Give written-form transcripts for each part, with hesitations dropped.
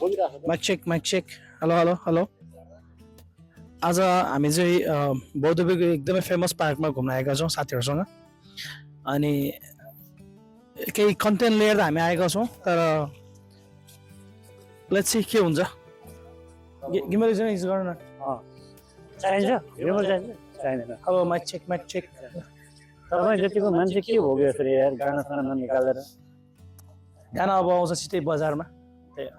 mic check hello hello hello आज हामी चाहिँ बौद्धवीको एकदमै फेमस पार्कमा घुम्न आएका छौँ साथीहरूसँग अनि केही कन्टेन्ट लिएर हामी आएका छौँ तर लेट्स सी के हुन्छ गिमल चाहिँ युज गर्न चाहिन्छ गिमल चाहिन्छ चाहिँदैन अब माइक चेक तपाईँ जतिको मान्छे के भोग्यो यसरी यार गाना साना निकालेर गाना अब आउँछ सिधै बजारमा त्यही हो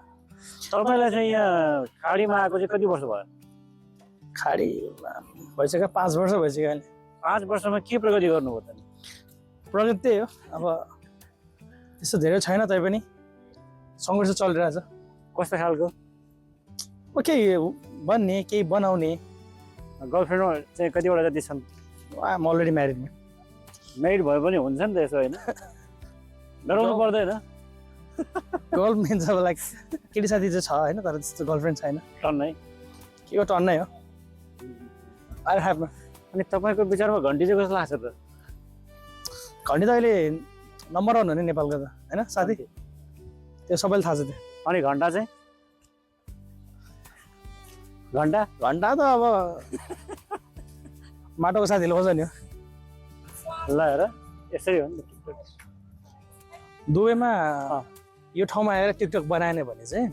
तपाईँलाई चाहिँ यहाँ खाडीमा आएको चाहिँ कति वर्ष भयो खाडी भइसक्यो 5 वर्ष भइसक्यो अहिले 5 वर्षमा के प्रगति गर्नुभयो त प्रगति त्यही हो अब त्यस्तो धेरै छैन तैपनि सङ्घर्ष चलिरहेछ कस्तो खालको केही बन्ने केही बनाउने गर्लफ्रेन्डमा चाहिँ कतिवटा जति छन् म अलरेडी म्यारिड मेरिड भयो भने हुन्छ नि त यसो होइन डराउनु पर्दैन गर्ल मेन्स अब लाइक केटी साथी चाहिँ छ होइन तर त्यस्तो गर्लफ्रेन्ड छैन टन्नै के हो टन्नै हो आई ह्याभ अनि तपाईँको विचारमा घन्टी चाहिँ कस्तो लाग्छ त घन्टी त अहिले नम्बर 1 हो नि नेपालको त होइन साथी त्यो सबैले थाहा छ त्यो अनि घन्टा चाहिँ घन्टा घन्टा त अब माटोको साथीले खोज्छ नि हो ल हेर यसरी हो नि त दुबईमा यो ठाउँमा आएर टिकटक बनाएन भने चाहिँ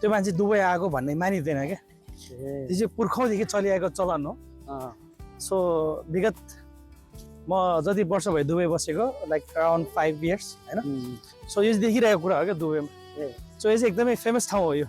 त्यो मान्छे दुबई आएको भन्ने मानिँदैन क्या त्यो चाहिँ पुर्खौँदेखि चलिआएको चलन हो सो विगत म जति वर्ष भयो दुबई बसेको लाइक अराउन्ड 5 इयर्स होइन सो यो देखिरहेको कुरा हो क्या दुबईमा सो यो चाहिँ एकदमै फेमस ठाउँ हो यो